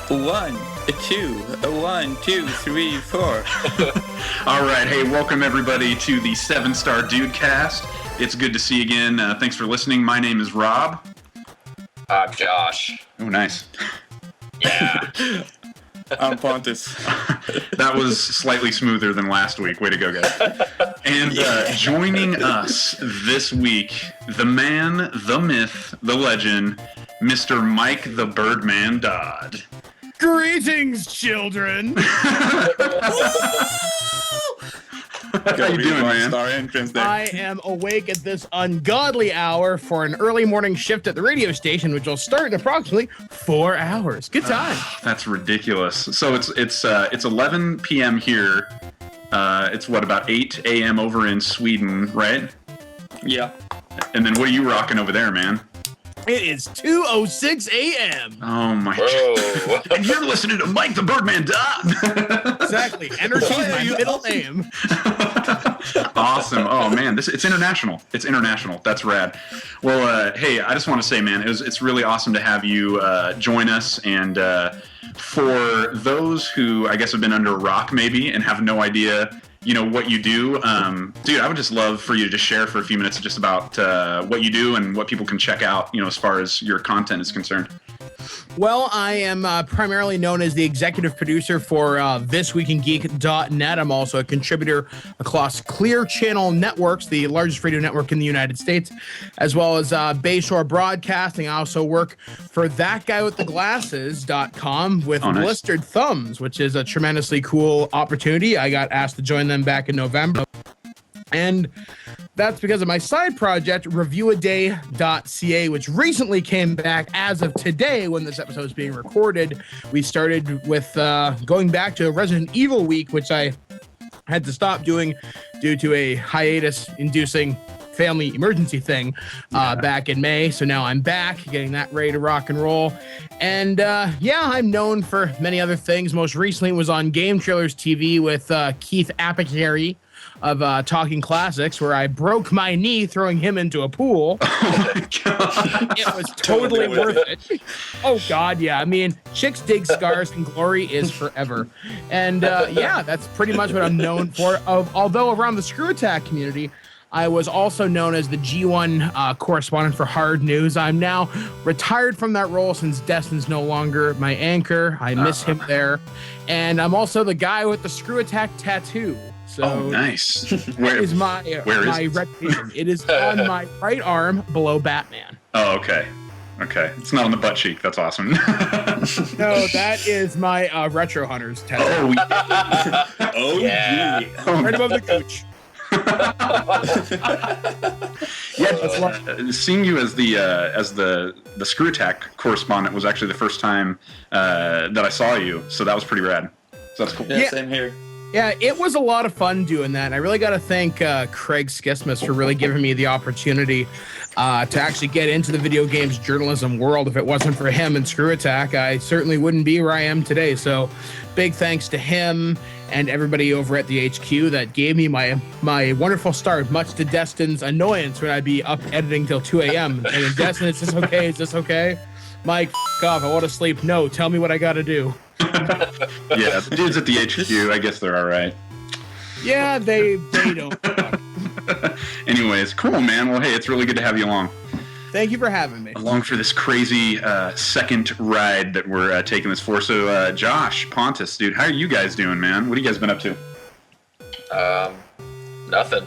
1, 2, 1, 2, 3, 4. All right, hey, welcome everybody to the 7-Star DudeCast. It's good to see you again. Thanks for listening. My name is Rob. I'm Josh. Oh, nice. Yeah. I'm Pontus. That was slightly smoother than last week. Way to go, guys. And joining us this week, the man, the myth, the legend, Mr. Mike the Birdman Dodd. Greetings, children! How you doing, man? Star entrance there. I am awake at this ungodly hour for an early morning shift at the radio station, which will start in approximately 4 hours. Good time. That's ridiculous. So it's 11 p.m. here. It's what, about 8 a.m. over in Sweden, right? Yeah. And then what are you rocking over there, man? It is 2:06 a.m. Oh my Whoa. God. And you're listening to Mike the Birdman Dodd. Exactly. Energy is my middle name. Awesome. Oh man, it's international. It's international. That's rad. Well, hey, I just want to say, man, it's really awesome to have you join us. And for those who I guess have been under a rock maybe and have no idea, what you do, dude, I would just love for you to just share for a few minutes just about what you do and what people can check out, as far as your content is concerned. Well, I am primarily known as the executive producer for thisweekingeek.net. I'm also a contributor across Clear Channel Networks, the largest radio network in the United States, as well as Bayshore Broadcasting. I also work for thatguywiththeglasses.com with nice. Blistered Thumbs, which is a tremendously cool opportunity. I got asked to join them back in November. And that's because of my side project, reviewaday.ca, which recently came back as of today when this episode is being recorded. We started with going back to Resident Evil week, which I had to stop doing due to a hiatus-inducing family emergency thing back in May. So now I'm back, getting that ready to rock and roll. And I'm known for many other things. Most recently was on Game Trailers TV with Keith Apicary of Talking Classics, where I broke my knee throwing him into a pool. Oh my God. It was totally worth it. Oh God, yeah. I mean, chicks dig scars and glory is forever. And that's pretty much what I'm known for. Although around the Screw Attack community, I was also known as the G1 correspondent for Hard News. I'm now retired from that role since Destin's no longer my anchor. I miss him there. And I'm also the guy with the Screw Attack tattoo. So nice. Where is my reputation? It is on my right arm below Batman. Oh, okay. Okay. It's not on the butt cheek. That's awesome. No, that is my Retro Hunters tattoo. Oh, yeah. Oh, yeah. Right above the gooch. Seeing you as the Screw Attack correspondent was actually the first time that I saw you, so that was pretty rad. So that's cool. Yeah, same here. Yeah, it was a lot of fun doing that. And I really got to thank Craig Skismas for really giving me the opportunity to actually get into the video games journalism world. If it wasn't for him and Screw Attack, I certainly wouldn't be where I am today. So big thanks to him and everybody over at the HQ that gave me my wonderful start, much to Destin's annoyance when I'd be up editing till 2 a.m. And Destin, is this okay? Is this okay? Mike, off. I want to sleep. No, tell me what I got to do. Yeah, the dudes at the HQ, I guess they're all right. Yeah, they don't. Anyways, cool, man. Well, hey, it's really good to have you along. Thank you for having me. Along for this crazy second ride that we're taking this for. So, Josh, Pontus, dude, how are you guys doing, man? What have you guys been up to? Nothing.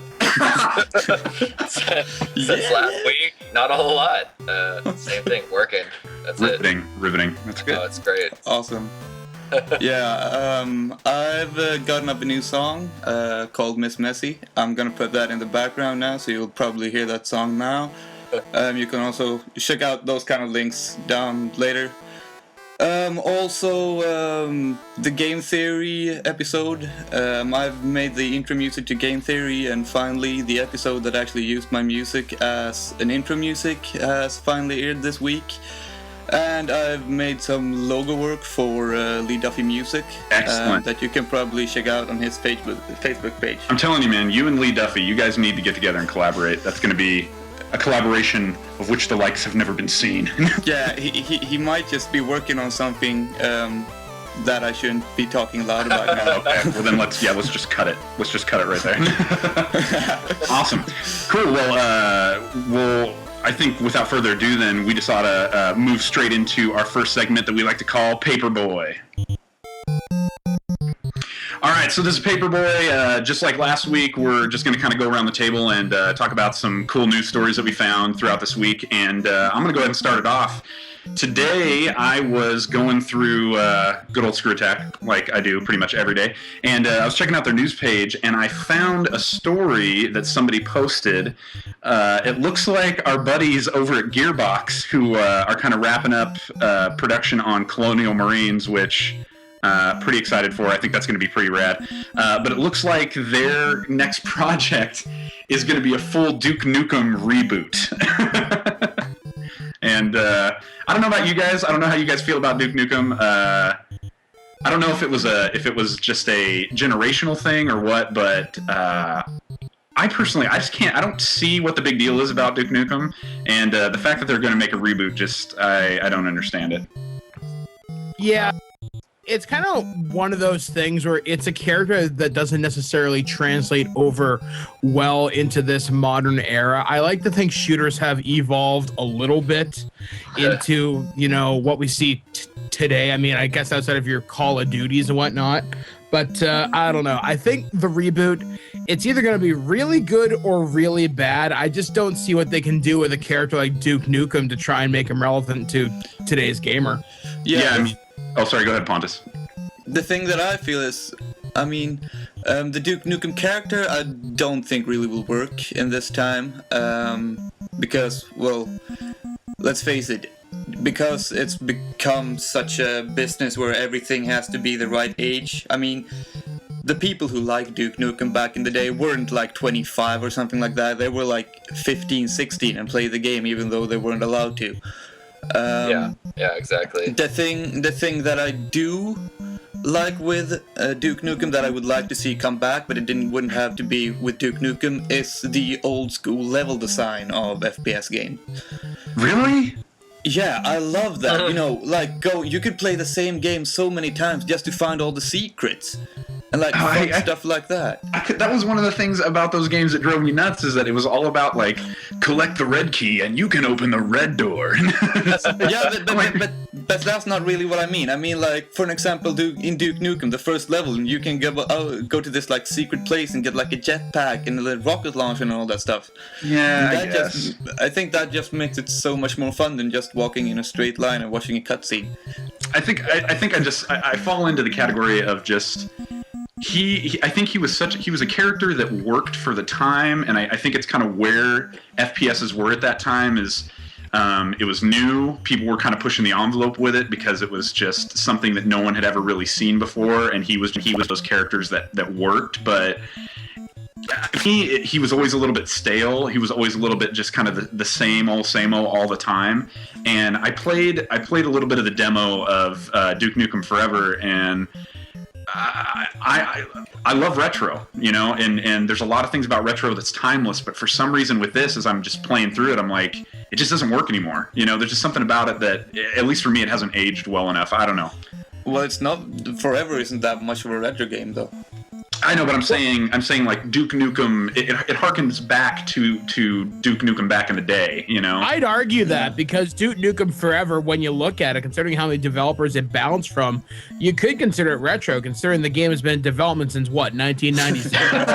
Since last week, not a whole lot. Same thing, working. That's Riveting. That's good. Oh, it's great. Awesome. Yeah, I've gotten up a new song called Miss Messy. I'm gonna put that in the background now, so you'll probably hear that song now. You can also check out those kind of links down later. The Game Theory episode. I've made the intro music to Game Theory, and finally the episode that actually used my music as an intro music has finally aired this week. And I've made some logo work for Lee Duffy Music. Excellent. That you can probably check out on his Facebook page. I'm telling you, man, you and Lee Duffy, you guys need to get together and collaborate. That's going to be a collaboration of which the likes have never been seen. Yeah, he might just be working on something that I shouldn't be talking loud about now. Okay, well then let's just cut it. Let's just cut it right there. Awesome. Cool. Well, I think without further ado then, we just ought to move straight into our first segment that we like to call Paperboy. All right, so this is Paperboy. Just like last week, we're just going to kind of go around the table and talk about some cool news stories that we found throughout this week. And I'm going to go ahead and start it off. Today, I was going through good old Screw Attack, like I do pretty much every day. And I was checking out their news page, and I found a story that somebody posted. It looks like our buddies over at Gearbox, who are kind of wrapping up production on Colonial Marines, which... pretty excited for. I think that's going to be pretty rad. But it looks like their next project is going to be a full Duke Nukem reboot. And I don't know about you guys. I don't know how you guys feel about Duke Nukem. I don't know if it was just a generational thing or what, but I personally, I don't see what the big deal is about Duke Nukem, and the fact that they're going to make a reboot, I don't understand it. Yeah. It's kind of one of those things where it's a character that doesn't necessarily translate over well into this modern era. I like to think shooters have evolved a little bit into, what we see today. I mean, I guess outside of your Call of Duties and whatnot. But I don't know. I think the reboot, it's either going to be really good or really bad. I just don't see what they can do with a character like Duke Nukem to try and make him relevant to today's gamer. Yeah, I mean... Oh, sorry, go ahead, Pontus. The thing that I feel is, the Duke Nukem character I don't think really will work in this time, because, well, let's face it, because it's become such a business where everything has to be the right age. I mean, the people who liked Duke Nukem back in the day weren't like 25 or something like that. They were like 15, 16 and played the game even though they weren't allowed to. Yeah, exactly. The thing that I do like with Duke Nukem that I would like to see come back, but it wouldn't have to be with Duke Nukem, is the old school level design of FPS game. Really? Yeah, I love that. You could play the same game so many times just to find all the secrets. And stuff like that. That was one of the things about those games that drove me nuts, is that it was all about, like, collect the red key and you can open the red door. But that's not really what I mean. I mean, like, for an example, in Duke Nukem, the first level, you can go to this, like, secret place and get, like, a jetpack and a rocket launcher and all that stuff. Yeah, I think that just makes it so much more fun than just walking in a straight line and watching a cutscene. I think I fall into the category of just... I think he was a character that worked for the time, and I think it's kind of where FPSs were at that time. Is it was new, people were kind of pushing the envelope with it because it was just something that no one had ever really seen before, and he was those characters that worked, but he was always a little bit stale. He was always a little bit just kind of the same old all the time. And I played a little bit of the demo of Duke Nukem Forever, and I love retro, and there's a lot of things about retro that's timeless, but for some reason with this, as I'm just playing through it, I'm like, it just doesn't work anymore. There's just something about it that, at least for me, it hasn't aged well enough. I don't know. Well, it's not, Forever isn't that much of a retro game, though. I know, but I'm saying like Duke Nukem, it harkens back to Duke Nukem back in the day, I'd argue that because Duke Nukem Forever, when you look at it, considering how many developers it bounced from, you could consider it retro, considering the game has been in development since, 1997?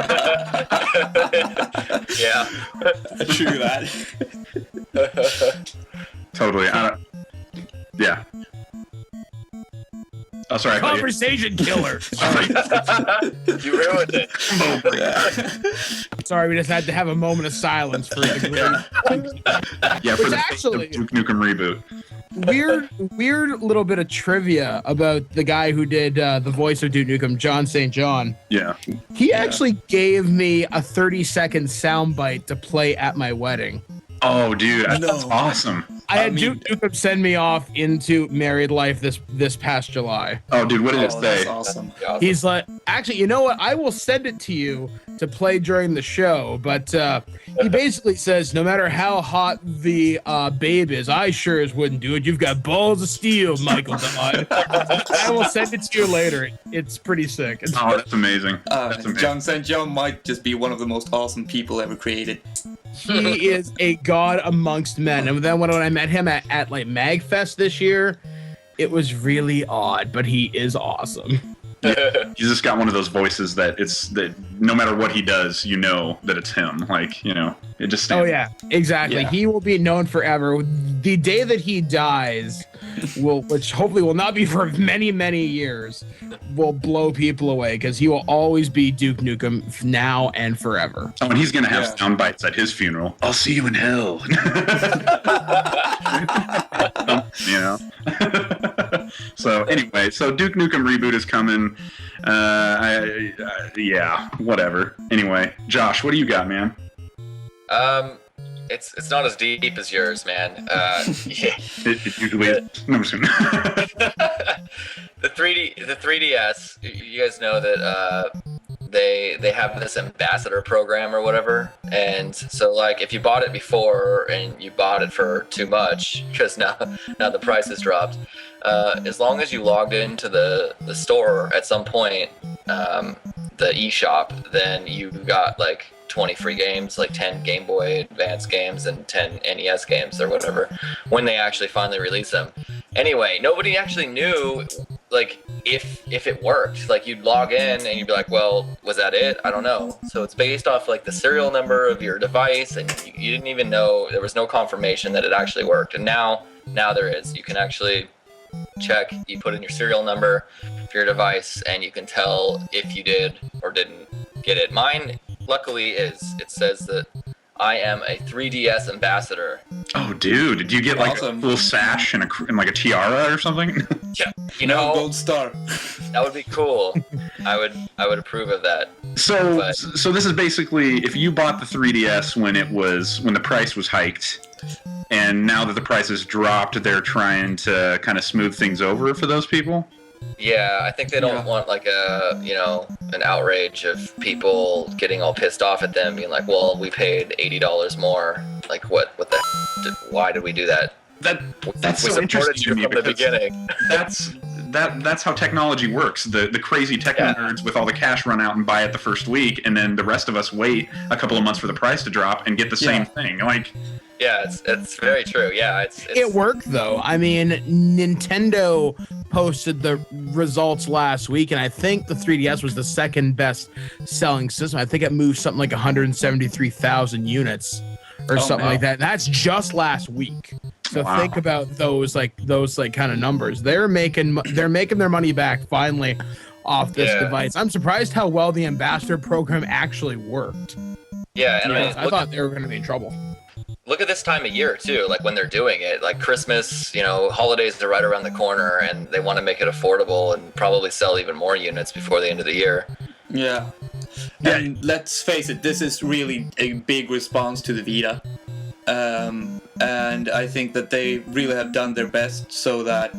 Yeah. True that. Totally. Yeah. Oh, sorry. Conversation killer. You ruined it. Sorry, we just had to have a moment of silence for the Yeah, for the actually Duke Nukem reboot. Weird little bit of trivia about the guy who did the voice of Duke Nukem, John St. John. Yeah. He actually gave me a 30-second soundbite to play at my wedding. Oh, dude, that's awesome. I had Duke Nukem send me off into married life this past July. Oh, dude, what did it say? That's awesome. He's like, actually, you know what? I will send it to you to play during the show, but he basically says, no matter how hot the babe is, I sure as wouldn't do it. You've got balls of steel, Michael Dodd. I will send it to you later. It's pretty sick. That's amazing. That's amazing. John St. John might just be one of the most awesome people ever created. He is a god amongst men. And then when I met him at like MagFest this year, it was really odd, but he is awesome. He's just got one of those voices that no matter what he does, you know that it's him. Like, you know, it just stands. Oh yeah, exactly. Yeah. He will be known forever. The day that he dies, which hopefully will not be for many, many years, will blow people away because he will always be Duke Nukem now and forever. Oh, and he's gonna have sound bites at his funeral. I'll see you in hell. You know. So anyway, Duke Nukem reboot is coming. Yeah, whatever. Anyway, Josh, what do you got, man? It's not as deep as yours, man. Yeah. It usually is. No, I'm just kidding. The 3DS. You guys know that they have this ambassador program or whatever, and so like if you bought it before and you bought it for too much because now the price has dropped. As long as you logged into the store at some point, the eShop, then you got like 20 free games, like 10 Game Boy Advance games and 10 NES games or whatever, when they actually finally release them. Anyway, nobody actually knew like if it worked. Like you'd log in and you'd be like, well, was that it? I don't know. So it's based off like the serial number of your device, and you didn't even know, there was no confirmation that it actually worked. And now there is. You can actually check, you put in your serial number for your device and you can tell if you did or didn't get it. Mine luckily it says that I am a 3DS ambassador. Oh, dude, did you get like Awesome. a little sash and like a tiara or something? Yeah, you know, Gold star. that would be cool. I would approve of that. So this is basically if you bought the 3DS when the price was hiked, and now that the price has dropped, they're trying to kind of smooth things over for those people. Yeah, I think they don't want like an outrage of people getting all pissed off at them, being like, well, we paid $80 more. Like what why did we do that? That's we so interesting supported to you me from the because beginning. that's how technology works. The crazy tech nerds with all the cash run out and buy it the first week, and then the rest of us wait a couple of months for the price to drop and get the same thing. Like, Yeah, it's very true. Yeah, It worked though. I mean, Nintendo posted the results last week, and I think the 3DS was the second best selling system. I think it moved something like 173,000 units or something like that. And that's just last week. So think about those kind of numbers. They're making their money back finally off this device. I'm surprised how well the ambassador program actually worked. Yeah, and I thought they were going to be in trouble. Look at this time of year too, like when they're doing it, like Christmas, holidays are right around the corner, and they want to make it affordable and probably sell even more units before the end of the year. Yeah. And let's face it, this is really a big response to the Vita. And I think that they really have done their best so that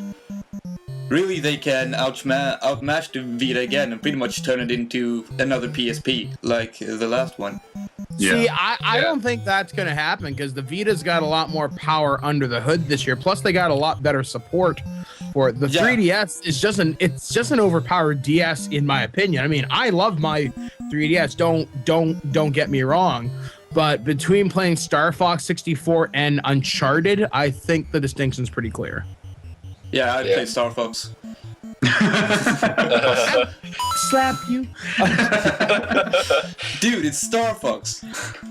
really they can outmatch the Vita again and pretty much turn it into another PSP like the last one. Yeah. See, I don't think that's going to happen because the Vita's got a lot more power under the hood this year. Plus, they got a lot better support for it. The 3DS is just an overpowered DS in my opinion. I mean, I love my 3DS. Don't get me wrong, but between playing Star Fox 64 and Uncharted, I think the distinction's pretty clear. Yeah, I played Star Fox. Slap you. Dude, it's Star Fox.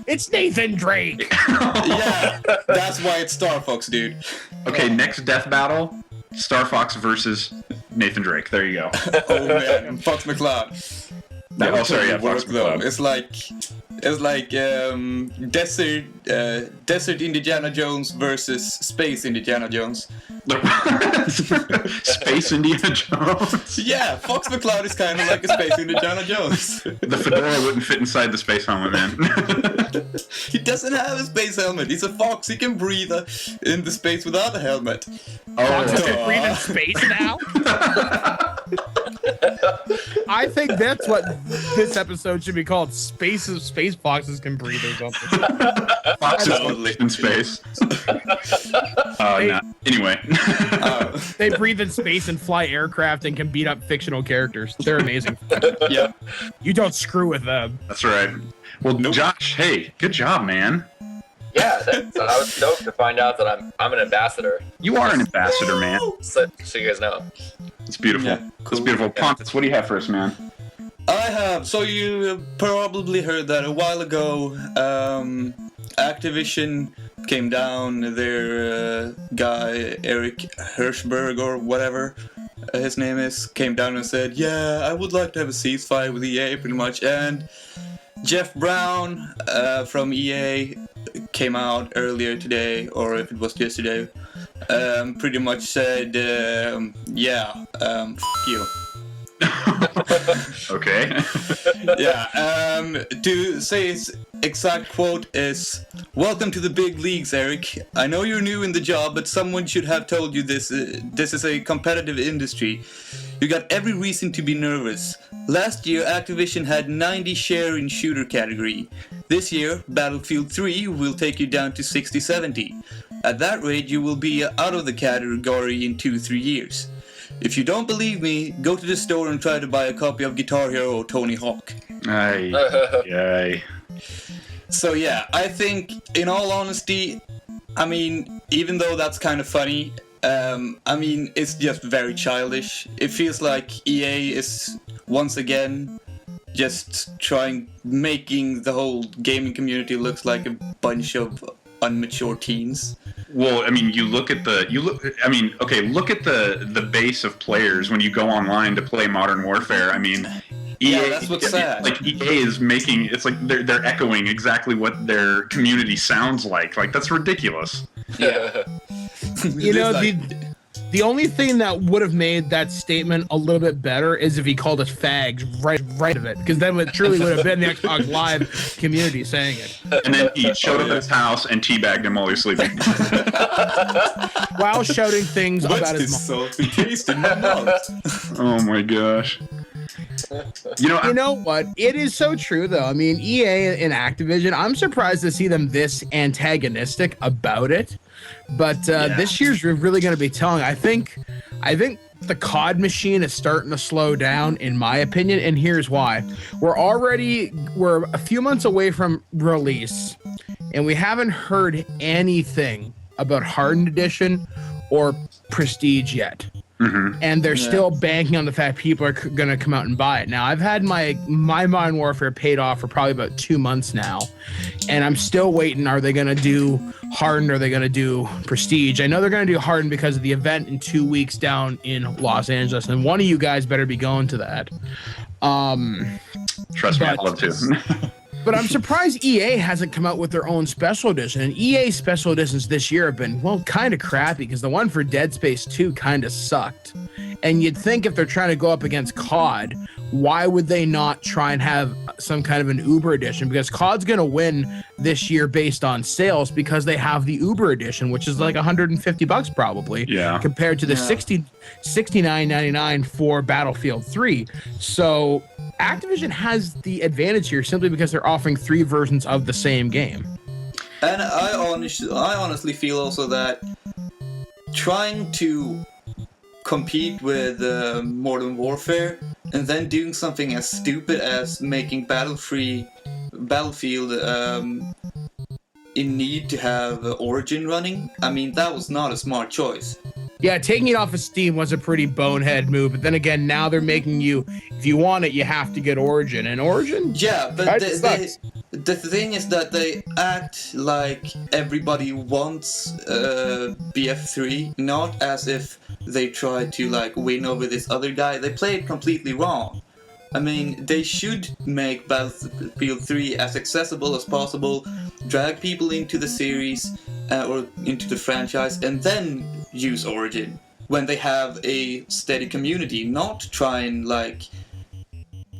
It's Nathan Drake. Yeah, that's why it's Star Fox, dude. Okay, next death battle, Star Fox versus Nathan Drake. There you go. Oh man, Fox McCloud. That would totally work though. It's like desert Indiana Jones versus space Indiana Jones. Space Indiana Jones. Yeah, Fox McCloud is kind of like a space Indiana Jones. The fedora wouldn't fit inside the space helmet, man. He doesn't have a space helmet. He's a fox. He can breathe in the space without a helmet. Fox can breathe in space now. I think that's what this episode should be called. Space foxes can breathe or something. Foxes live in space. Anyway. They breathe in space and fly aircraft and can beat up fictional characters. They're amazing. Yeah. You don't screw with them. That's right. Well, Josh, hey, good job, man. Yeah, I was stoked to find out that I'm an ambassador. You are an ambassador, man. So you guys know. It's beautiful. Yeah, cool. It's beautiful. Pontus, what do you have for us, man? I have. So you probably heard that a while ago. Activision came down. Their guy Eric Hirschberg or whatever his name is came down and said, "Yeah, I would like to have a ceasefire with EA, pretty much." And Jeff Brown from EA came out earlier today, or if it was yesterday, pretty much said, f you. Okay. Yeah, to say his exact quote is, "Welcome to the big leagues, Eric. I know you're new in the job, but someone should have told you this. This is a competitive industry. You got every reason to be nervous. Last year, Activision had 90 share in shooter category. This year, Battlefield 3 will take you down to 60-70. At that rate, you will be out of the category in 2-3 years. If you don't believe me, go to the store and try to buy a copy of Guitar Hero or Tony Hawk." Yay. So yeah, I think, in all honesty, I mean, even though that's kind of funny, I mean, it's just very childish. It feels like EA is once again just making the whole gaming community looks like a bunch of unmature teens. Well, I mean, look at the base of players when you go online to play Modern Warfare. I mean, EA, that's what's sad. Like EA is making it's like they're echoing exactly what their community sounds like. Like that's ridiculous. Yeah. You know, the only thing that would have made that statement a little bit better is if he called us fags right of it, because then it truly would have been the Xbox Live community saying it. And then he showed up at his house and teabagged him while he was sleeping. While shouting things about his mom. What's this salty taste in my mouth? Oh my gosh. You know what? It is so true, though. I mean, EA and Activision, I'm surprised to see them this antagonistic about it. But this year's really going to be telling. I think the COD machine is starting to slow down, in my opinion, and here's why. We're a few months away from release, and we haven't heard anything about Hardened Edition or Prestige yet. Mm-hmm. And they're still banking on the fact people are going to come out and buy it. Now, I've had my Modern Warfare paid off for probably about 2 months now, and I'm still waiting. Are they going to do Hardened or are they going to do Prestige? I know they're going to do Hardened because of the event in 2 weeks down in Los Angeles, and one of you guys better be going to that. Trust me, I'd love to. But I'm surprised EA hasn't come out with their own special edition. And EA special editions this year have been, well, kind of crappy because the one for Dead Space 2 kind of sucked. And you'd think if they're trying to go up against COD, why would they not try and have some kind of an Uber edition? Because COD's going to win this year based on sales because they have the Uber edition, which is like $150 probably, compared to the $69.99 for Battlefield 3. So Activision has the advantage here simply because they're offering 3 versions of the same game. And I honestly feel also that trying to compete with Modern Warfare and then doing something as stupid as making Battlefield in need to have Origin running, I mean, that was not a smart choice. Yeah, taking it off of Steam was a pretty bonehead move, but then again, now they're making you, if you want it, you have to get Origin. And Origin? Yeah, but the thing is that they act like everybody wants BF3, not as if they try to like win over this other guy. They play it completely wrong. I mean, they should make Battlefield 3 as accessible as possible, drag people into the series or into the franchise, and then use Origin when they have a steady community, not try and like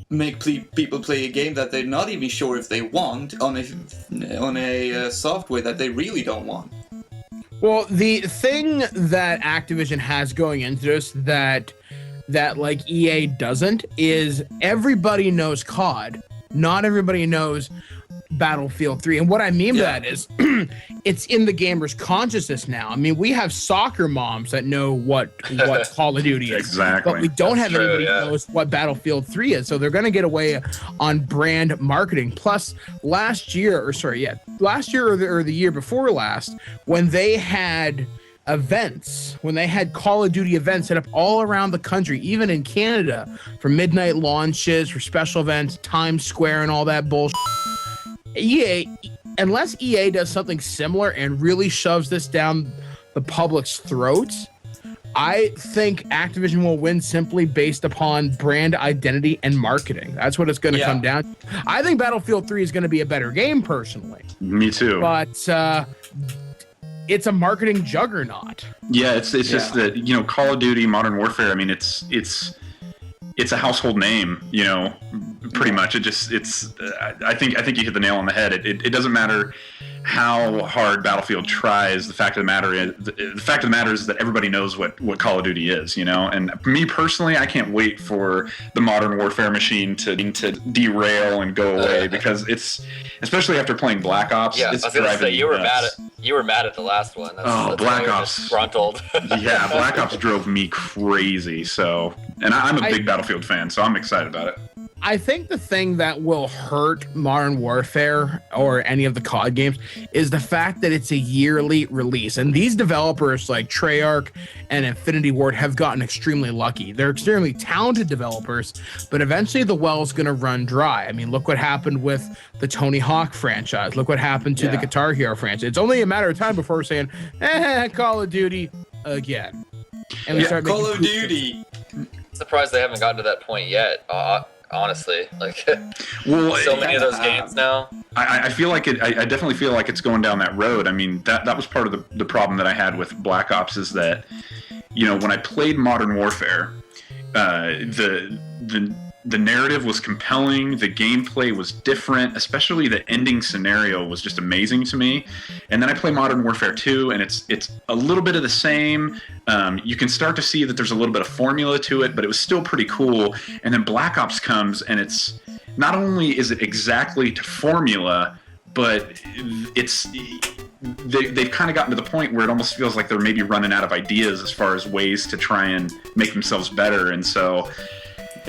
make people play a game that they're not even sure if they want on a software that they really don't want. Well, the thing that Activision has going into this that that like EA doesn't is everybody knows COD. Not everybody knows Battlefield 3. And what I mean by that is it's in the gamer's consciousness now. I mean, we have soccer moms that know what Call of Duty is. Exactly. But we don't have true, anybody who knows what Battlefield 3 is. So they're going to get away on brand marketing. Plus, last year or the year before last, when they had events, when they had Call of Duty events set up all around the country, even in Canada, for midnight launches, for special events, Times Square and all that bullshit. EA, unless EA does something similar and really shoves this down the public's throats, I think Activision will win simply based upon brand identity and marketing. That's what it's going to come down to. I think Battlefield 3 is going to be a better game, personally. Me too. But it's a marketing juggernaut. Yeah, it's just that, you know, Call of Duty, Modern Warfare, I mean, it's a household name, you know, pretty much. I think you hit the nail on the head. It doesn't matter how hard Battlefield tries. The fact of the matter is that everybody knows what Call of Duty is, you know. And me personally, I can't wait for the Modern Warfare machine to derail and go away, because it's, especially after playing Black Ops. Yeah, I was gonna say you were mad at the last one. That's Black Ops disgruntled. Yeah, Black Ops drove me crazy. So, and I'm a big Battlefield fan, so I'm excited about it. I think the thing that will hurt Modern Warfare or any of the COD games is the fact that it's a yearly release. And these developers like Treyarch and Infinity Ward have gotten extremely lucky. They're extremely talented developers, but eventually the well's going to run dry. I mean, look what happened with the Tony Hawk franchise. Look what happened to the Guitar Hero franchise. It's only a matter of time before we're saying, Call of Duty again. And we start Call of Duty. Surprised they haven't gotten to that point yet. Honestly, like, well, so many of those games now. I feel like it. I definitely feel like it's going down that road. I mean, that was part of the problem that I had with Black Ops, is that, you know, when I played Modern Warfare, the narrative was compelling, the gameplay was different, especially the ending scenario was just amazing to me. And then I play Modern Warfare 2, and it's a little bit of the same. You can start to see that there's a little bit of formula to it, but it was still pretty cool. And then Black Ops comes, and it's not only is it exactly to formula, but they've kind of gotten to the point where it almost feels like they're maybe running out of ideas as far as ways to try and make themselves better. And so,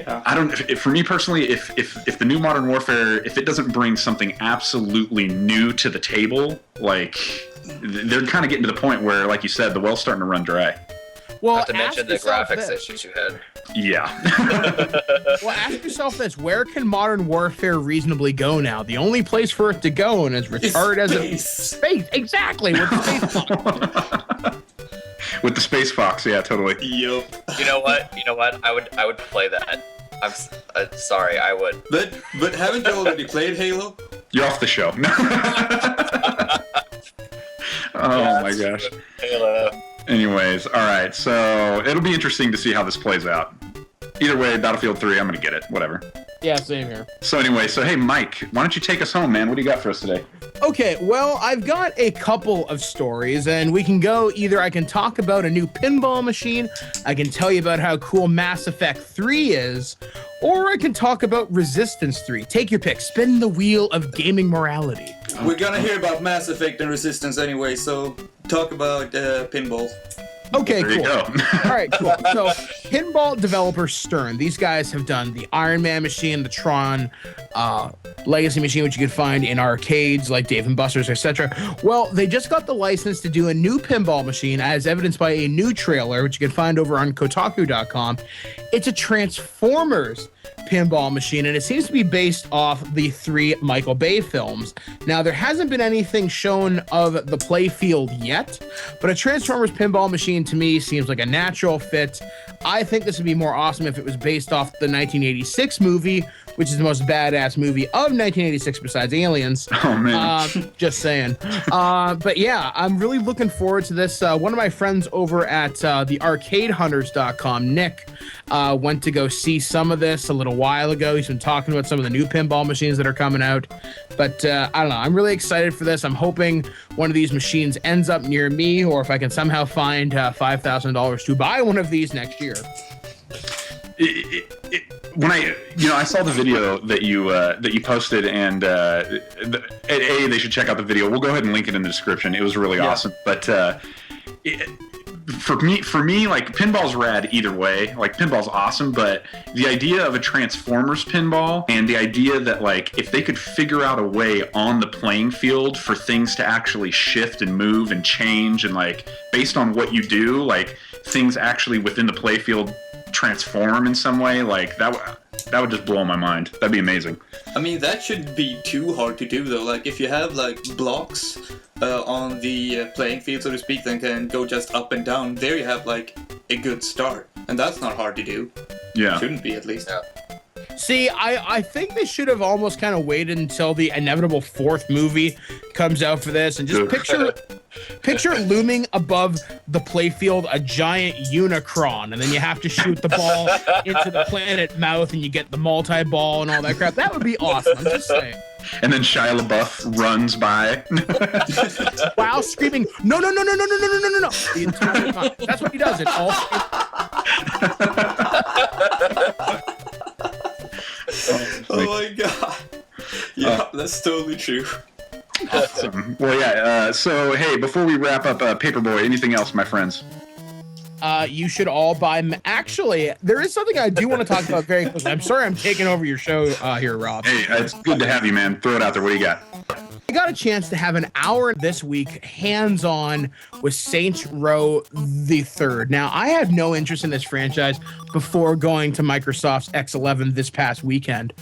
I don't. For me personally, if the new Modern Warfare, if it doesn't bring something absolutely new to the table, like, they're kind of getting to the point where, like you said, the well's starting to run dry. Well, not to mention the graphics issues you had. Yeah. Well, ask yourself this: where can Modern Warfare reasonably go now? The only place for it to go, and as retarded as it space, exactly, with the space fox. With the Space Fox, yeah, totally. Yup. You know what? I would play that. I'm sorry, I would. But haven't you already played Halo? You're off the show. Oh my gosh. Halo. Anyways, all right. So it'll be interesting to see how this plays out. Either way, Battlefield 3, I'm gonna get it. Whatever. Yeah, same here. So anyway, hey Mike, why don't you take us home, man? What do you got for us today? Okay, well, I've got a couple of stories, and we can go either I can talk about a new pinball machine, I can tell you about how cool Mass Effect 3 is, or I can talk about Resistance 3. Take your pick. Spin the wheel of gaming morality. We're gonna hear about Mass Effect and Resistance anyway, so talk about pinball. Okay, there cool. You go. All right, cool. So, pinball developer Stern, these guys have done the Iron Man machine, the Tron Legacy machine, which you can find in arcades like Dave & Buster's, etc. Well, they just got the license to do a new pinball machine, as evidenced by a new trailer, which you can find over on Kotaku.com. It's a Transformers pinball machine, and it seems to be based off the 3 Michael Bay films. Now, there hasn't been anything shown of the play field yet, but a Transformers pinball machine to me seems like a natural fit. I think this would be more awesome if it was based off the 1986 movie, which is the most badass movie of 1986 besides Aliens. Oh, man. Just saying. But yeah, I'm really looking forward to this. One of my friends over at the arcadehunters.com, Nick, went to go see some of this a little while ago. He's been talking about some of the new pinball machines that are coming out. But I don't know. I'm really excited for this. I'm hoping one of these machines ends up near me, or if I can somehow find $5,000 to buy one of these next year. when I saw the video that you posted, and they should check out the video. We'll go ahead and link it in the description. It was really awesome. But for me, like, pinball's rad either way. Like, pinball's awesome, but the idea of a Transformers pinball, and the idea that, like, if they could figure out a way on the playing field for things to actually shift and move and change, and, like, based on what you do, like, things actually within the play field transform in some way, like, that would just blow my mind. That'd be amazing. I mean, that shouldn't be too hard to do, though. Like, if you have, like, blocks on the playing field, so to speak, that can go just up and down, there you have, like, a good start. And that's not hard to do. Yeah. Shouldn't be, at least. Yeah. See, I think they should have almost kind of waited until the inevitable fourth movie comes out for this, and just picture looming above the playfield a giant Unicron, and then you have to shoot the ball into the planet mouth, and you get the multi-ball and all that crap. That would be awesome. I'm just saying. And then Shia LaBeouf runs by while screaming, no, no, no, no, no, no, no, no, no, no, the entire time. That's what he does. It all. Oh my god. Yeah, that's totally true. Awesome. Well, yeah, so, hey, before we wrap up Paperboy, anything else, my friends? You should all buy... Actually, there is something I do want to talk about very quickly. I'm sorry I'm taking over your show here, Rob. Hey, it's good to have you, man. Throw it out there. What do you got? I got a chance to have an hour this week hands-on with Saints Row the Third. Now, I had no interest in this franchise before going to Microsoft's X11 this past weekend.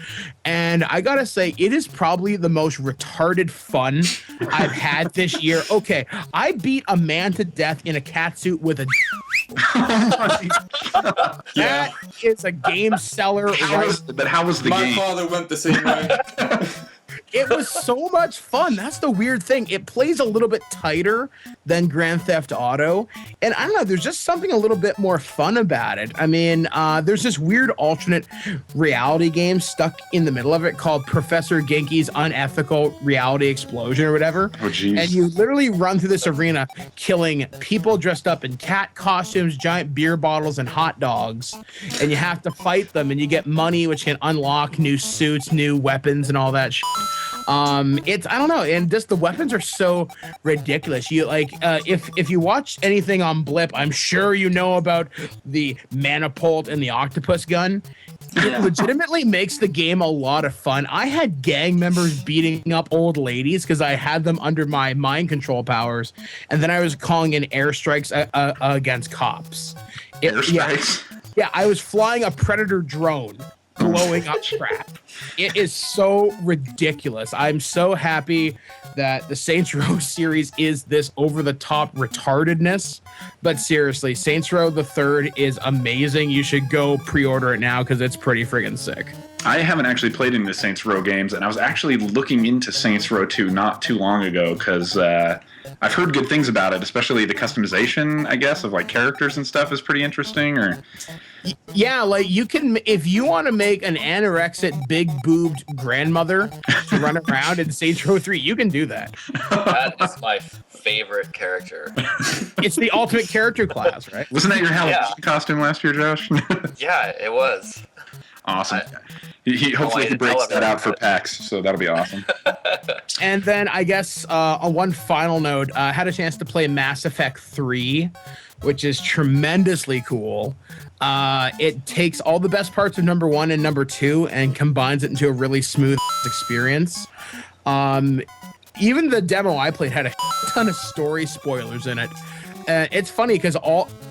And I gotta say, it is probably the most retarded fun I've had this year. Okay, I beat a man to death in a catsuit with a... Yeah. That is a game seller. But how was the game? My father went the same way. It was so much fun. That's the weird thing. It plays a little bit tighter than Grand Theft Auto. And I don't know, there's just something a little bit more fun about it. I mean, there's this weird alternate reality game stuck in the middle of it called Professor Genki's Unethical Reality Explosion or whatever. Oh, jeez. And you literally run through this arena killing people dressed up in cat costumes, giant beer bottles, and hot dogs. And you have to fight them, and you get money, which can unlock new suits, new weapons, and all that shit. It's, I don't know, and just the weapons are so ridiculous. You like if you watch anything on Blip, I'm sure you know about the Manapult and the octopus gun. It legitimately makes the game a lot of fun. I had gang members beating up old ladies because I had them under my mind control powers, and then I was calling in airstrikes against cops. Airstrikes? Yeah, I was flying a Predator drone, blowing up crap. It is so ridiculous. I'm so happy that the Saints Row series is this over-the-top retardedness. But seriously, Saints Row the Third is amazing. You should go pre-order it now because it's pretty friggin' sick. I haven't actually played any of the Saints Row games, and I was actually looking into Saints Row 2 not too long ago because I've heard good things about it, especially the customization, I guess, of like characters and stuff is pretty interesting. Or yeah, like you can, if you want to make an anorexic, big-boobed grandmother to run around in Saints Row 3, you can do that. That is my favorite character. It's the ultimate character class, right? Wasn't that your Halloween costume last year, Josh? Yeah, it was. Awesome. Hopefully he breaks that out for PAX, so that'll be awesome. And then I guess on one final note, I had a chance to play Mass Effect 3, which is tremendously cool. It takes all the best parts of number 1 and number 2 and combines it into a really smooth experience. Even the demo I played had a ton of story spoilers in it. It's funny because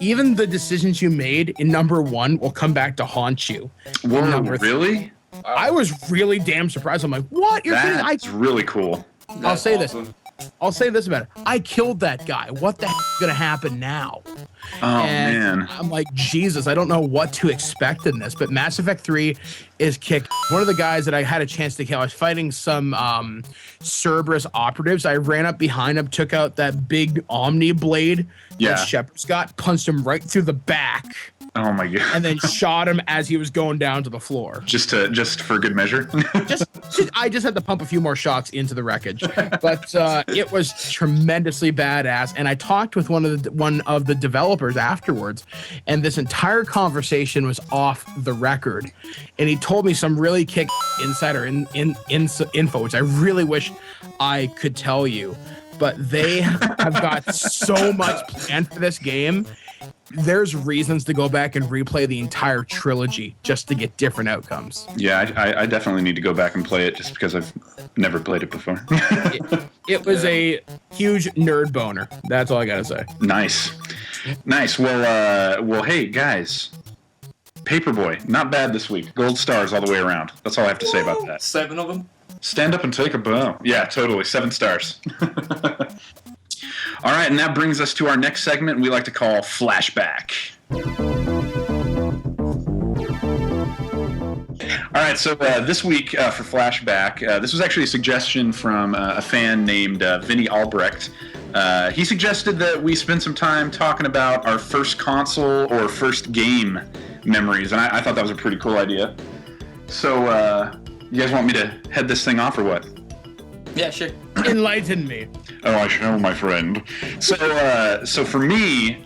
even the decisions you made in number 1 will come back to haunt you. Whoa, really? I was really damn surprised. I'm like, what? You're kidding? That's really cool. I'll say this about it. I killed that guy. What the heck is going to happen now? Oh, and man. I'm like, Jesus, I don't know what to expect in this. But Mass Effect 3 is kick. One of the guys that I had a chance to kill, I was fighting some Cerberus operatives. I ran up behind him, took out that big Omni blade that Shepard's got, punched him right through the back. Oh my god! and then shot him as he was going down to the floor. Just for good measure. I just had to pump a few more shots into the wreckage, but it was tremendously badass. And I talked with one of the developers afterwards, and this entire conversation was off the record. And he told me some really kick insider info, which I really wish I could tell you. But they have got so much planned for this game. There's reasons to go back and replay the entire trilogy just to get different outcomes. Yeah, I definitely need to go back and play it just because I've never played it before. It was a huge nerd boner. That's all I gotta say. Nice. Well, hey guys, Paperboy, not bad this week. Gold stars all the way around. That's all I have to say about that. 7 of them. Stand up and take a bow. Yeah, totally. 7 stars. All right, and that brings us to our next segment we like to call Flashback. All right, so this week for Flashback, this was actually a suggestion from a fan named Vinny Albrecht. He suggested that we spend some time talking about our first console or first game memories, and I thought that was a pretty cool idea. So, you guys want me to head this thing off or what? Yeah, sure. Enlighten me. Oh, I shall, my friend. So for me,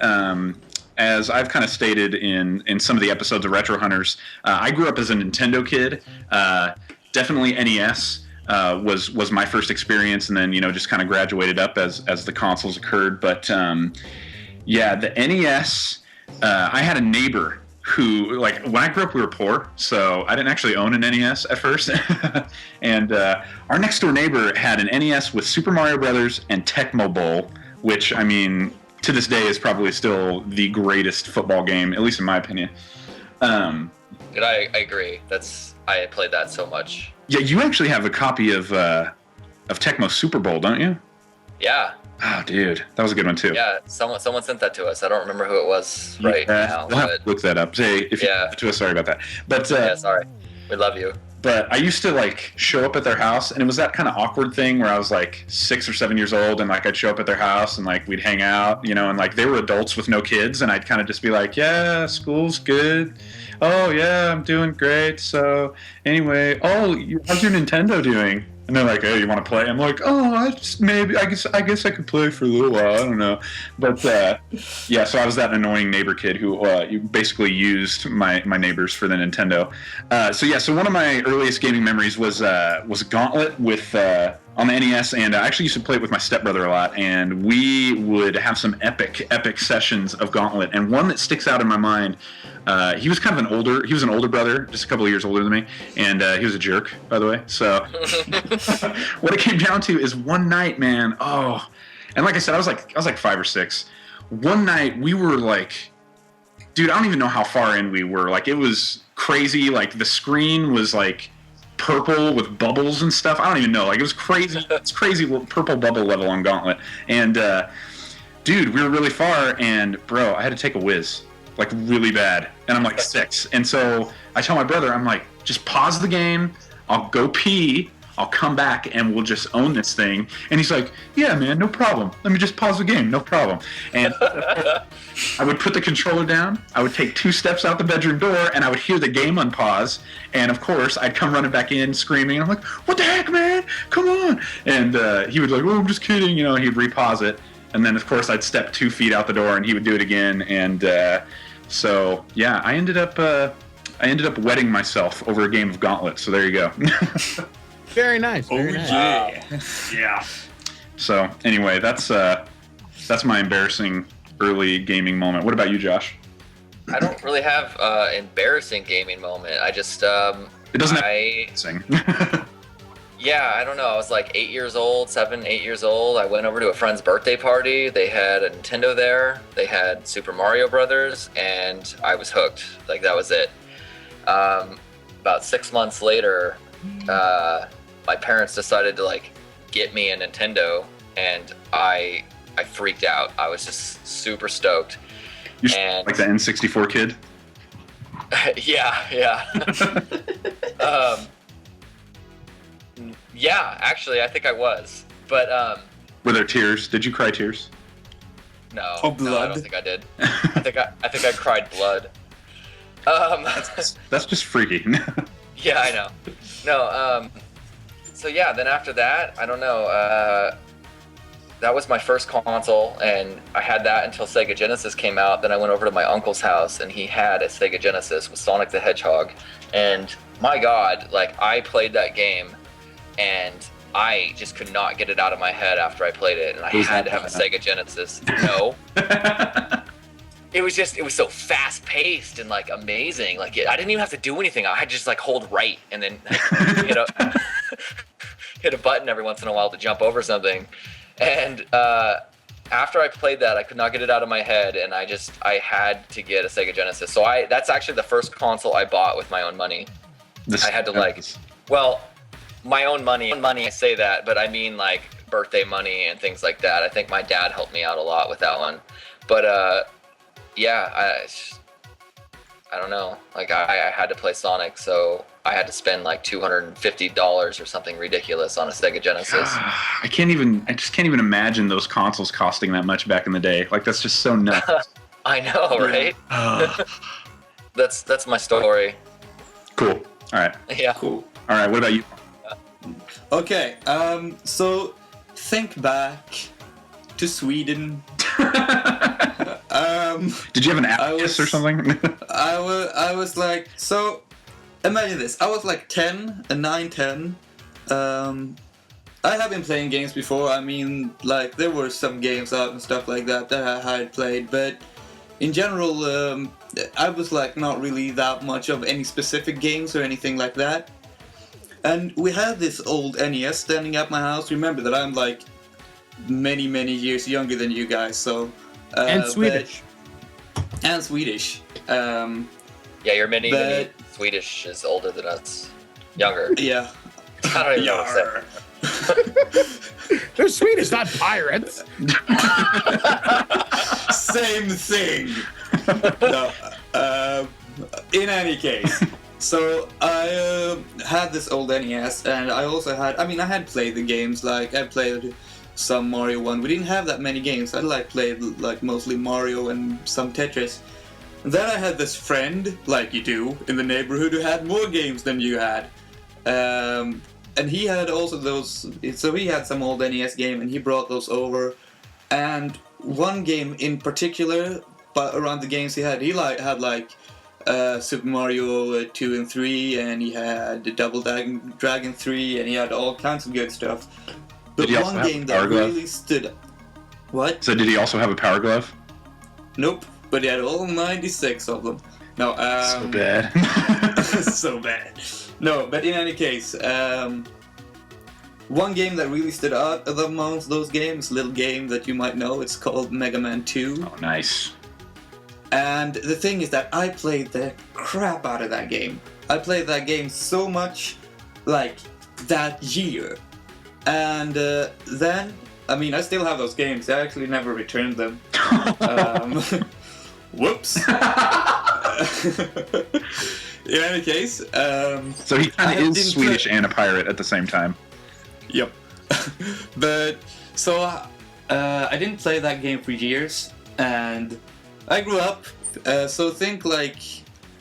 as I've kind of stated in some of the episodes of Retro Hunters, I grew up as a Nintendo kid. Definitely NES was my first experience, and then just kind of graduated up as the consoles occurred. But yeah, the NES. I had a neighbor who, like, when I grew up, we were poor, so I didn't actually own an NES at first. And our next door neighbor had an NES with Super Mario Brothers and Tecmo Bowl, which, I mean, to this day is probably still the greatest football game, at least in my opinion. I agree. I played that so much. Yeah, you actually have a copy of Tecmo Super Bowl, don't you? Yeah. Oh, dude, that was a good one too. Yeah, someone sent that to us. I don't remember who it was right now. We'll have to look that up. Say if you sent it to us, sorry about that. But yeah, sorry. We love you. But I used to like show up at their house, and it was that kind of awkward thing where I was like 6 or 7 years old, and like I'd show up at their house, and like we'd hang out, and like they were adults with no kids, and I'd kind of just be like, yeah, school's good. Oh yeah, I'm doing great. So anyway, how's your Nintendo doing? And they're like, "Hey, you want to play?" I'm like, "Oh, I guess I could play for a little while. I don't know." But yeah, so I was that annoying neighbor kid who you basically used my neighbors for the Nintendo. So one of my earliest gaming memories was Gauntlet with on the NES, and I actually used to play it with my stepbrother a lot, and we would have some epic sessions of Gauntlet. And one that sticks out in my mind. He was an older brother, just a couple of years older than me, and he was a jerk, by the way. So what it came down to is one night, man. Oh, and like I said, I was like 5 or 6. One night we were like, dude, I don't even know how far in we were. Like, it was crazy. Like, the screen was like purple with bubbles and stuff. I don't even know. Like, it was crazy. It's crazy purple bubble level on Gauntlet. And dude, we were really far, and bro, I had to take a whiz. Like, really bad. And I'm like 6. And so I tell my brother, I'm like, just pause the game. I'll go pee. I'll come back and we'll just own this thing. And he's like, yeah, man, no problem. Let me just pause the game. No problem. And I would put the controller down. I would take 2 steps out the bedroom door, and I would hear the game unpause. And of course, I'd come running back in screaming. I'm like, what the heck, man? Come on. And he would like, oh, I'm just kidding. He'd repause it. And then, of course, I'd step 2 feet out the door, and he would do it again. And so, yeah, I ended up wetting myself over a game of Gauntlet. So there you go. Very nice. Very nice. Yeah. Yeah. So anyway, that's my embarrassing early gaming moment. What about you, Josh? I don't really have embarrassing gaming moment. I just it doesn't have sing. Yeah, I don't know. I was like 8 years old, 7, 8 years old. I went over to a friend's birthday party. They had a Nintendo there. They had Super Mario Brothers, and I was hooked. Like, that was it. About 6 months later, my parents decided to like get me a Nintendo, and I freaked out. I was just super stoked. You're like the N64 kid? Yeah. Yeah, actually, I think I was. But were there tears? Did you cry tears? No. Oh, blood. No, I don't think I did. I think I cried blood. That's just freaky. Yeah, I know. No, so yeah, then after that, I don't know, that was my first console, and I had that until Sega Genesis came out. Then I went over to my uncle's house, and he had a Sega Genesis with Sonic the Hedgehog, and my God, like, I played that game, and I just could not get it out of my head after I played it, and I had to have a Sega Genesis. No. It was so fast-paced and, like, amazing. Like, I didn't even have to do anything. I had to just, like, hold right and then, like, hit a button every once in a while to jump over something. And after I played that, I could not get it out of my head, and I had to get a Sega Genesis. So that's actually the first console I bought with my own money. I had to, my own money. I say that, but I mean, like, birthday money and things like that. I think my dad helped me out a lot with that one. But yeah, I don't know. Like, I had to play Sonic, so I had to spend like $250 or something ridiculous on a Sega Genesis. I just can't even imagine those consoles costing that much back in the day. Like, that's just so nuts. I know, right? That's my story. Cool. All right. Yeah. Cool. All right. What about you? Okay, so think back to Sweden. Did you have an abacus or something? I was like, so imagine this. I was like 9, 10. I have been playing games before. I mean, like, there were some games out and stuff like that I had played, but in general, I was like not really that much of any specific games or anything like that. And we had this old NES standing at my house. Remember that I'm like many years younger than you guys, so and Swedish. And Swedish. Yeah, you're many Swedish is older than us. Younger. Yeah. I don't even know what to say. They're Swedish, not pirates. Same thing. No, in any case, so I had this old NES, and I also had, I had played the games, like I played some Mario 1. We didn't have that many games. I played like mostly Mario and some Tetris. And then I had this friend, like you do, in the neighborhood who had more games than you had. And he had also those, so he had some old NES game and he brought those over. And one game in particular, but around the games he had Super Mario 2 and 3, and he had Double Dragon 3, and he had all kinds of good stuff. But one game that really stood... What? So did he also have a Power Glove? Nope, but he had all 96 of them. No, so bad. So bad. No, but in any case, one game that really stood out amongst those games, little game that you might know, it's called Mega Man 2. Oh, nice. And the thing is that I played the crap out of that game. I played that game so much, like, that year. And then, I still have those games. I actually never returned them. Whoops. In any case, so he kind of is Swedish and a pirate at the same time. Yep. But so I didn't play that game for years, and I grew up. So think like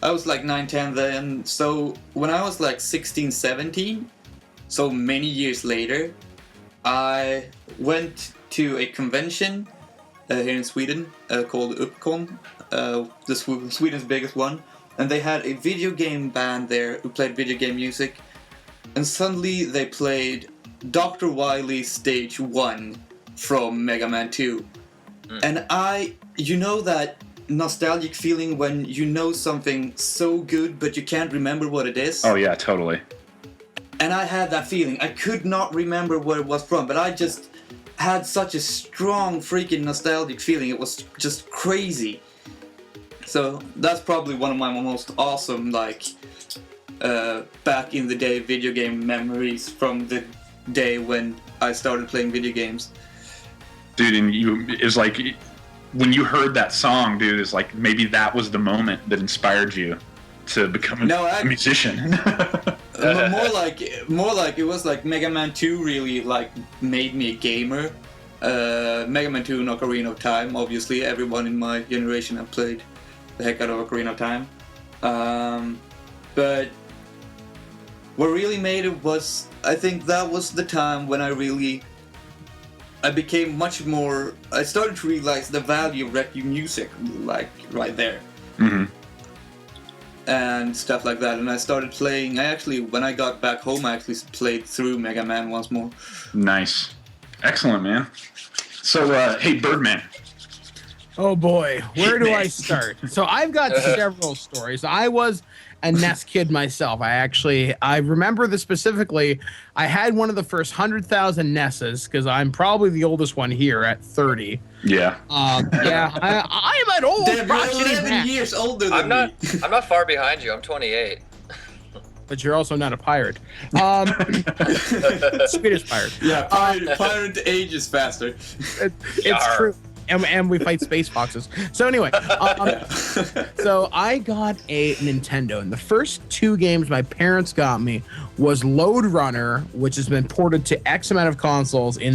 I was like 9, 10 then. So when I was like 16, 17, so many years later, I went to a convention here in Sweden called Uppcon, Sweden's biggest one. And they had a video game band there who played video game music. And suddenly they played Dr. Wily's Stage 1 from Mega Man 2. And you know that nostalgic feeling when you know something so good but you can't remember what it is? Oh yeah, totally. And I had that feeling. I could not remember where it was from, but I just had such a strong freaking nostalgic feeling. It was just crazy. So that's probably one of my most awesome, like, back in the day video game memories from the day when I started playing video games. Dude, and it was like, when you heard that song, dude, it's like maybe that was the moment that inspired you to become a musician. more like it was like Mega Man 2 really like made me a gamer. Mega Man 2 and Ocarina of Time, obviously everyone in my generation have played the heck out of Ocarina of Time. But what really made it was, I think that was the time when I became much more, I started to realize the value of retro music, like, right there. Mm-hmm. And stuff like that, and I started playing, when I got back home, I actually played through Mega Man once more. Nice. Excellent, man. So, hey, Birdman. Oh boy, where do I start? So I've got several stories. I was a NES kid myself. I remember this specifically. I had one of the first 100,000 NESs because I'm probably the oldest one here at 30. Yeah. I am an old Damn, you're crotchety 11 man. years older than me. I'm not far behind you. I'm 28. But you're also not a pirate. Swedish pirate. Yeah, pirate ages faster. It's true. And we fight space foxes. So anyway, so I got a Nintendo, and the first two games my parents got me was Lode Runner, which has been ported to X amount of consoles in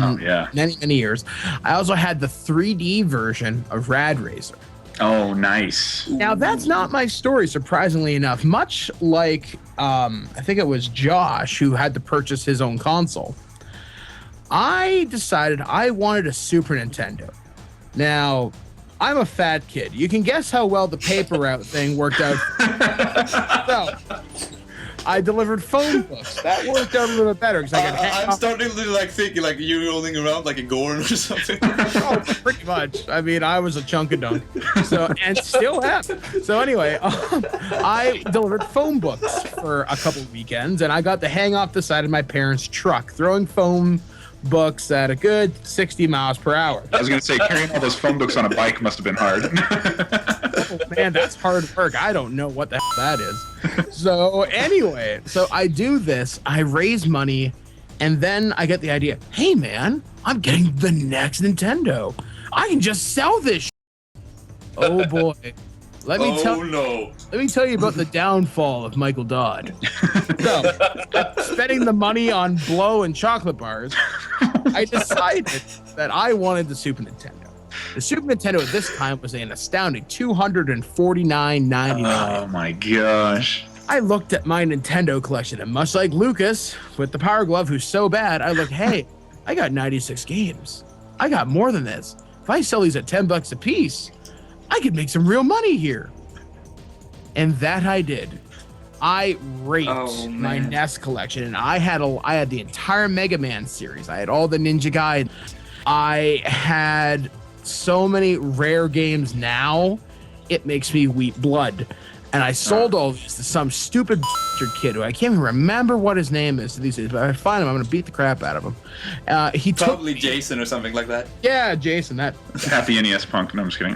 many, many years. I also had the 3D version of Rad Racer. Oh, nice. Now, that's not my story, surprisingly enough. Much like, I think it was Josh who had to purchase his own console. I decided I wanted a Super Nintendo. Now, I'm a fat kid. You can guess how well the paper route thing worked out. So, I delivered phone books. That worked out a little bit better because I could I'm starting to think like you're rolling around like a Gorn or something. Oh, pretty much. I mean, I was a chunk of dunk. So, and still am. So anyway, I delivered phone books for a couple of weekends, and I got to hang off the side of my parents' truck, throwing phone books at a good 60 miles per hour. I was going to say, carrying all those phone books on a bike must have been hard. Oh, man, that's hard work. I don't know what the hell that is. So anyway, so I do this, I raise money, and then I get the idea, hey man, I'm getting the next Nintendo. I can just sell this. Oh boy. Let me tell you about the downfall of Michael Dodd. So, spending the money on blow and chocolate bars, I decided that I wanted the Super Nintendo. The Super Nintendo at this time was an astounding $249.99. Oh my gosh. I looked at my Nintendo collection, and much like Lucas with the Power Glove, who's so bad, I looked, hey, I got 96 games. I got more than this. If I sell these at $10 a piece, I could make some real money here. And that I did. I raped my NES collection, and I had the entire Mega Man series. I had all the Ninja Gaiden. I had so many rare games now, it makes me weep blood. And I sold all these to some stupid kid who I can't even remember what his name is these days, but if I find him, I'm going to beat the crap out of him. He Probably Jason or something like that. Yeah, Jason. That. Happy NES punk. No, I'm just kidding.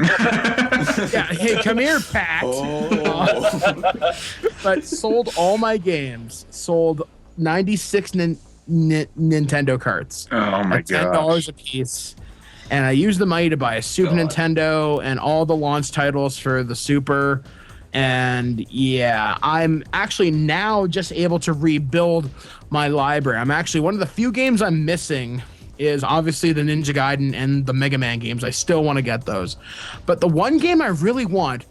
Yeah, hey, come here, Pat. But sold all my games. Sold 96 Nintendo carts. Oh my god. $10 a piece. And I used the money to buy a Super Nintendo and all the launch titles for the Super. And yeah, I'm actually now just able to rebuild my library. I'm actually, one of the few games I'm missing is obviously the Ninja Gaiden and the Mega Man games. I still want to get those. But the one game I really want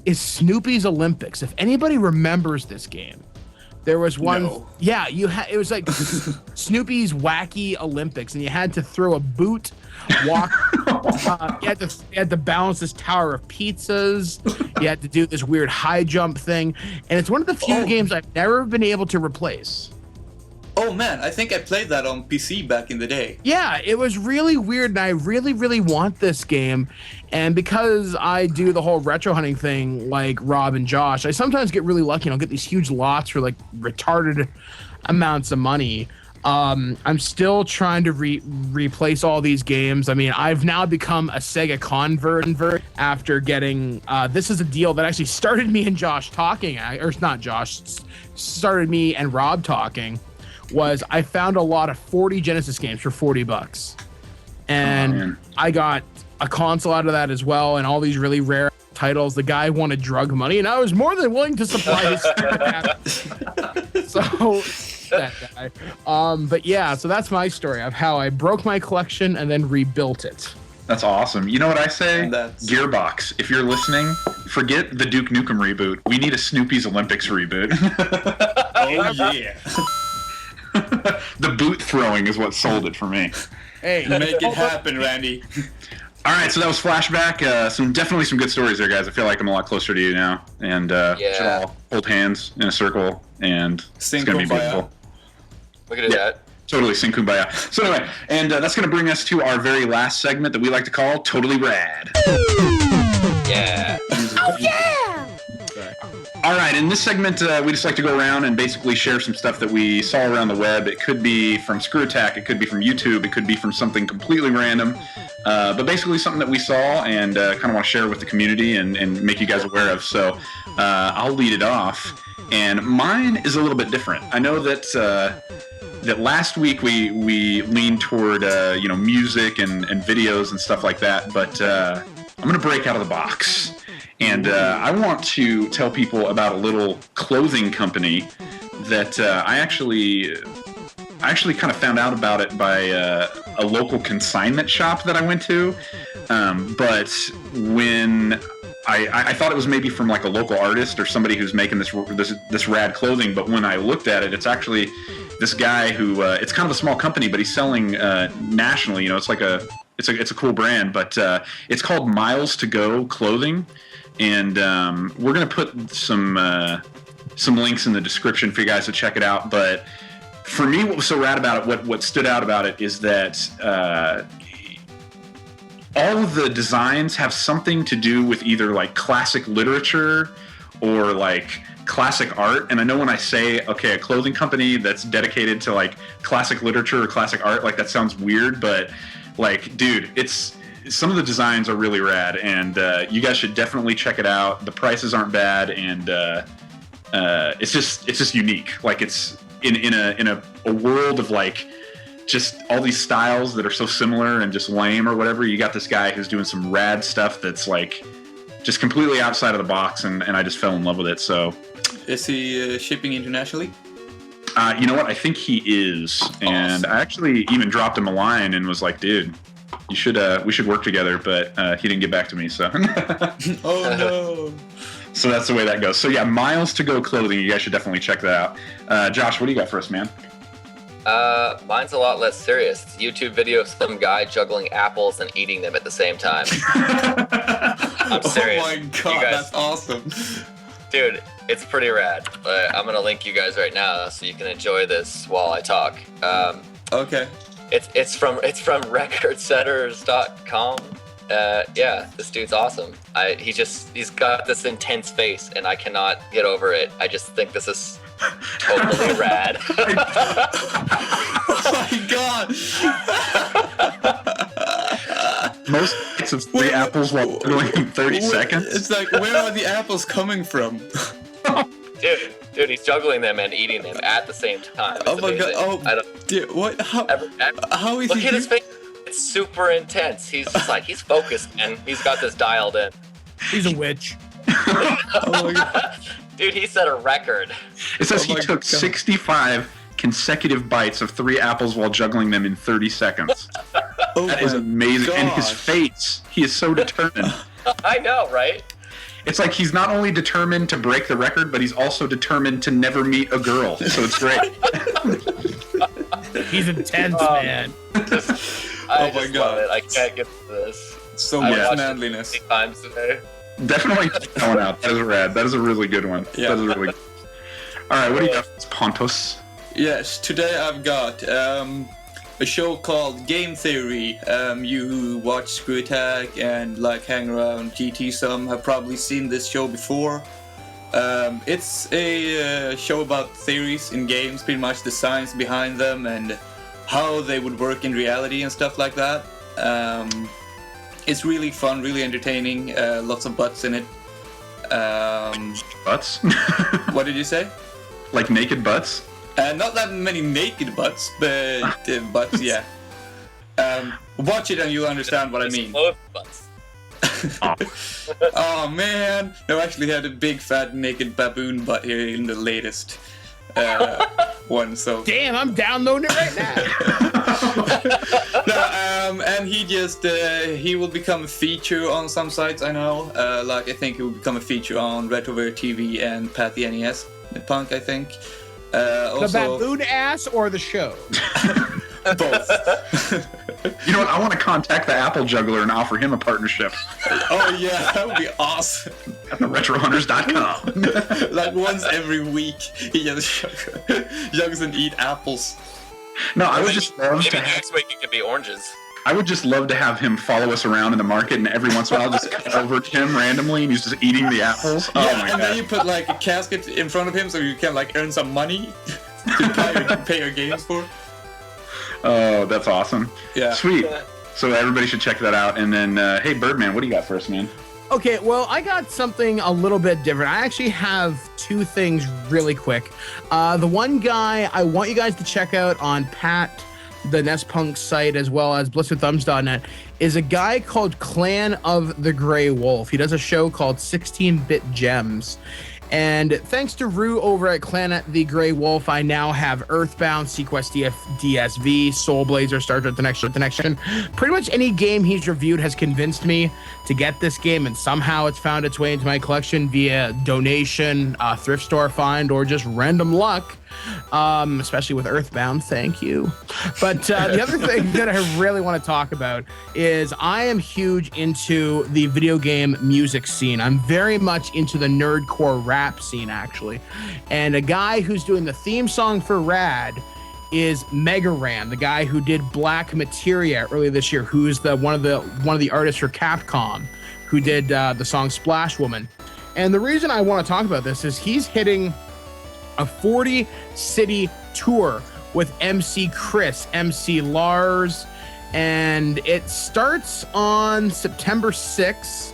is Snoopy's Olympics. If anybody remembers this game, there was one. No. Yeah, it was like Snoopy's Wacky Olympics, and you had to throw a boot, walk. You had to balance this tower of pizzas. You had to do this weird high jump thing, and it's one of the few games I've never been able to replace. Oh man, I think I played that on PC back in the day. Yeah, it was really weird, and I really, really want this game. And because I do the whole retro hunting thing like Rob and Josh, I sometimes get really lucky and I'll get these huge lots for like retarded amounts of money. I'm still trying to replace all these games. I mean, I've now become a Sega convert after getting, this is a deal that actually started me and Josh talking, or not Josh, started me and Rob talking. Was I found a lot of 40 Genesis games for $40, and I got a console out of that as well, and all these really rare titles. The guy wanted drug money, and I was more than willing to supply his So that guy. But yeah, so that's my story of how I broke my collection and then rebuilt it. That's awesome. You know what I say? Gearbox, if you're listening, forget the Duke Nukem reboot. We need a Snoopy's Olympics reboot. Oh, yeah. The boot throwing is what sold it for me. Hey, Make it happen, Randy. All right, so that was Flashback. Definitely some good stories there, guys. I feel like I'm a lot closer to you now. And should all hold hands in a circle, and it's going to be beautiful. We can do that. Totally, sing Kumbaya. So anyway, and that's going to bring us to our very last segment that we like to call Totally Rad. Yeah. Oh, yeah! All right, in this segment, we just like to go around and basically share some stuff that we saw around the web. It could be from Screw Attack, it could be from YouTube, it could be from something completely random, but basically something that we saw and kind of want to share with the community and make you guys aware of. So I'll lead it off, and mine is a little bit different. I know that that last week we leaned toward music and videos and stuff like that, but I'm going to break out of the box. And I want to tell people about a little clothing company that I actually kind of found out about it by a local consignment shop that I went to. But when I thought it was maybe from like a local artist or somebody who's making this rad clothing, but when I looked at it, it's actually this guy who it's kind of a small company, but he's selling nationally. It's like it's a cool brand, but it's called Miles to Go Clothing. And we're going to put some links in the description for you guys to check it out. But for me, what was so rad about it, what stood out about it, is that all of the designs have something to do with either like classic literature or like classic art. And I know when I say, okay, a clothing company that's dedicated to like classic literature or classic art, like that sounds weird, but like, dude, some of the designs are really rad, and you guys should definitely check it out. The prices aren't bad, and it's just unique. Like it's in a world of like just all these styles that are so similar and just lame or whatever. You got this guy who's doing some rad stuff that's like just completely outside of the box, and I just fell in love with it. So, is he shipping internationally? You know what? I think he is, and I actually even dropped him a line and was like, dude, we should work together, but he didn't get back to me, so. Oh no. So that's the way that goes. So yeah, Miles to Go Clothing, you guys should definitely check that out. Josh, what do you got for us, man? Mine's a lot less serious. It's a YouTube video of some guy juggling apples and eating them at the same time. I'm serious. Oh my god, that's awesome. Dude, it's pretty rad. I'm gonna link you guys right now so you can enjoy this while I talk. Okay. It's from recordsetters.com. Yeah, this dude's awesome. He's got this intense face, and I cannot get over it. I just think this is totally rad. Oh my god! Most hits of 3 apples while going in 30 seconds. It's like, where are the apples coming from? Dude, he's juggling them and eating them at the same time. It's oh my amazing. god! Oh, dude, what? How is Look he? Look at his face. It's super intense. He's just like, he's focused, and he's got this dialed in. He's a witch. Oh my god! Dude, he set a record. It says he took 65 consecutive bites of 3 apples while juggling them in 30 seconds. Oh that is amazing. gosh. And his face, he is so determined. I know, right? It's like he's not only determined to break the record, but he's also determined to never meet a girl. So it's great. He's intense, man. I my just god! love it. I can't get to this. So I much watched manliness. it 8 times today. Definitely check that one out. That is rad. That is a really good one. Yeah. That is really good. All right, what do you got, Pontus? Yes, today I've got a show called Game Theory. You who watch Screw Attack and like hang around GT some have probably seen this show before. It's a show about theories in games, pretty much the science behind them and how they would work in reality and stuff like that. It's really fun, really entertaining, lots of butts in it. Butts? What did you say? Like naked butts? Not that many naked butts, but butts, yeah. Watch it and you'll understand what I mean. Both butts. Oh man! No, I actually had a big fat naked baboon butt here in the latest. one. So Damn, I'm downloading it right now. no, and he will become a feature on some sites. I know, like I think he will become a feature on Retroverse TV and Pat the NES Punk. I think. Also, the baboon ass or the show? both. You know what? I want to contact the Apple Juggler and offer him a partnership. Oh yeah, that would be awesome. At RetroHunters.com. Like once every week, he just jugs and eat apples. No, I would just love Maybe to. next week it could be oranges. I would just love to have him follow us around in the market, and every once in a while, just cut over to him randomly, and he's just eating the apples. Oh my and god! then you put like a casket in front of him, so you can like earn some money to pay your games for. Oh, that's awesome. Yeah. Sweet. So everybody should check that out. And then, hey, Birdman, what do you got for us, man? Okay, well, I got something a little bit different. I actually have two things really quick. The one guy I want you guys to check out on Pat, the Nespunk site, as well as blisterthumbs.net, is a guy called Clan of the Grey Wolf. He does a show called 16-Bit Gems. And thanks to Rue over at Clan at the Grey Wolf, I now have Earthbound, Sequest DSV, Soul Blazer, Star Trek The Next Generation. Pretty much any game he's reviewed has convinced me to get this game, and somehow it's found its way into my collection via donation, thrift store find, or just random luck. Especially with Earthbound, thank you. But the other thing that I really want to talk about is I am huge into the video game music scene. I'm very much into the nerdcore rap scene, actually. And a guy who's doing the theme song for Rad is Mega Ran, the guy who did Black Materia earlier this year, who's one of the artists for Capcom, who did the song Splash Woman. And the reason I want to talk about this is he's hitting a 40-city tour with MC Chris, MC Lars, and it starts on September 6th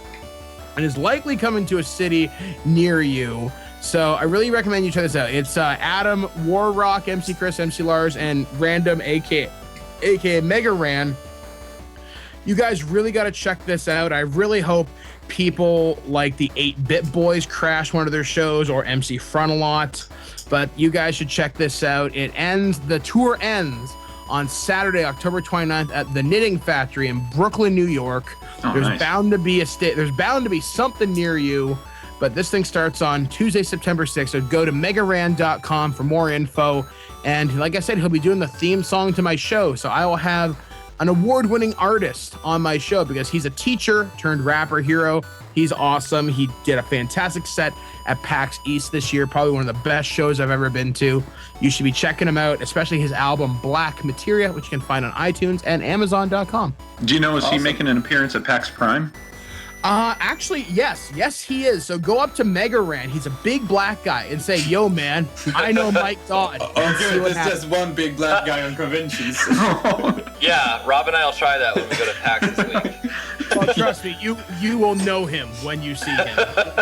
and is likely coming to a city near you. So I really recommend you check this out. It's Adam, Warrock, MC Chris, MC Lars, and Random, aka Mega Ran. You guys really got to check this out. I really hope people like the 8-Bit Boys crash one of their shows, or MC Frontalot. But you guys should check this out. The tour ends on Saturday, October 29th at the Knitting Factory in Brooklyn, New York. There's bound to be something near you, but this thing starts on Tuesday, September 6th. So go to megaran.com for more info. And like I said, he'll be doing the theme song to my show. So I will have an award-winning artist on my show because he's a teacher turned rapper hero. He's awesome. He did a fantastic set at PAX East this year, probably one of the best shows I've ever been to. You should be checking him out, especially his album Black Materia, which you can find on iTunes and Amazon.com. Do you know, is Awesome. he making an appearance at PAX Prime? Actually, yes. Yes, he is. So go up to Mega Ran. He's a big black guy and say, yo, man, I know Mike Dodd. And see what There's happens. just one big black guy on conventions. Yeah, Rob and I will try that when we go to PAX this week. Well, trust me, you will know him when you see him.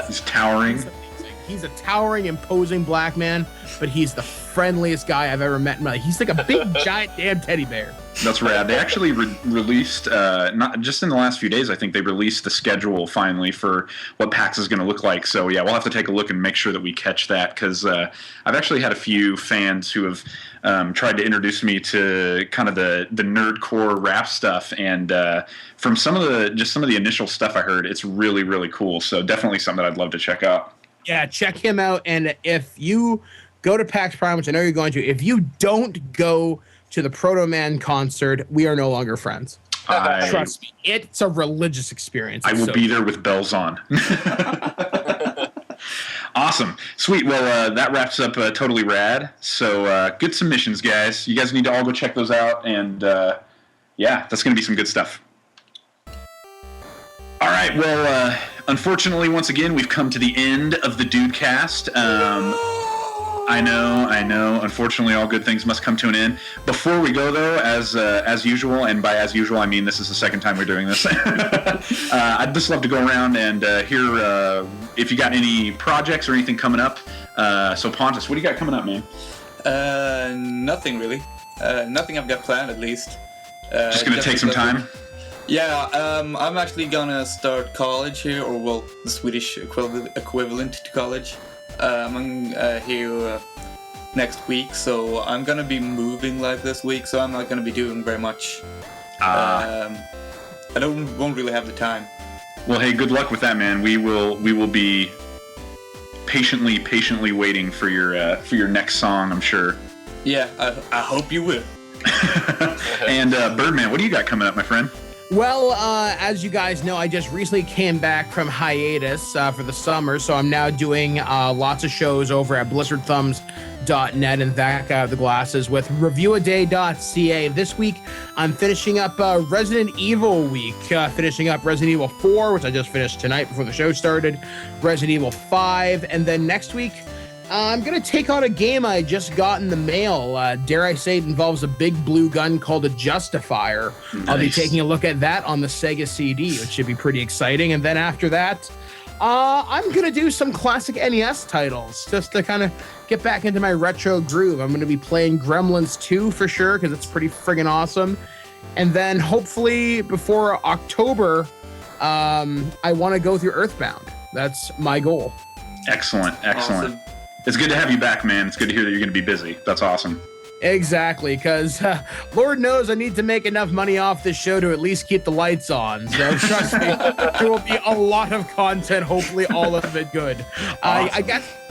He's towering. He's amazing. He's a towering, imposing black man, but he's the friendliest guy I've ever met in my life. He's like a big, giant, damn teddy bear. That's rad. They actually released, not just in the last few days, I think they released the schedule finally for what PAX is going to look like. So, yeah, we'll have to take a look and make sure that we catch that, because I've actually had a few fans who have tried to introduce me to kind of the nerdcore rap stuff. And from some of the initial stuff I heard, it's really, really cool. So definitely something that I'd love to check out. Yeah, check him out. And if you go to PAX Prime, which I know you're going to, if you don't go to the Proto Man concert, we are no longer friends. Trust me, it's a religious experience. I will be there with bells on. Awesome. Sweet. Well, that wraps up Totally Rad. So good submissions, guys. You guys need to all go check those out. And yeah, that's going to be some good stuff. All right. Well, unfortunately, once again, we've come to the end of the DudeCast. I know. Unfortunately, all good things must come to an end. Before we go, though, as usual, and by as usual, I mean this is the second time we're doing this. I'd just love to go around and hear if you got any projects or anything coming up. So, Pontus, what do you got coming up, man? Nothing really. Nothing I've got planned, at least. Just gonna take some time. Yeah, I'm actually gonna start college here, or well, the Swedish equivalent to college. I'm here next week, so I'm gonna be moving live this week, so I'm not gonna be doing very much. I won't really have the time. Well, hey, good luck with that, man. We will be patiently waiting for your next song, I'm sure. Yeah, I hope you will. And Birdman, what do you got coming up, my friend? Well, as you guys know, I just recently came back from hiatus for the summer, so I'm now doing lots of shows over at blizzardthumbs.net and that guy with the glasses with reviewaday.ca. This week, I'm finishing up Resident Evil week, finishing up Resident Evil 4, which I just finished tonight before the show started, Resident Evil 5, and then next week, I'm going to take on a game I just got in the mail. Dare I say it involves a big blue gun called a Justifier. Nice. I'll be taking a look at that on the Sega CD, which should be pretty exciting. And then after that, I'm going to do some classic NES titles just to kind of get back into my retro groove. I'm going to be playing Gremlins 2 for sure because it's pretty friggin' awesome. And then hopefully before October, I want to go through Earthbound. That's my goal. Excellent. Awesome. It's good to have you back, man. It's good to hear that you're going to be busy. That's awesome. Exactly, because Lord knows I need to make enough money off this show to at least keep the lights on. So trust me, there will be a lot of content. Hopefully, all of it good. Awesome.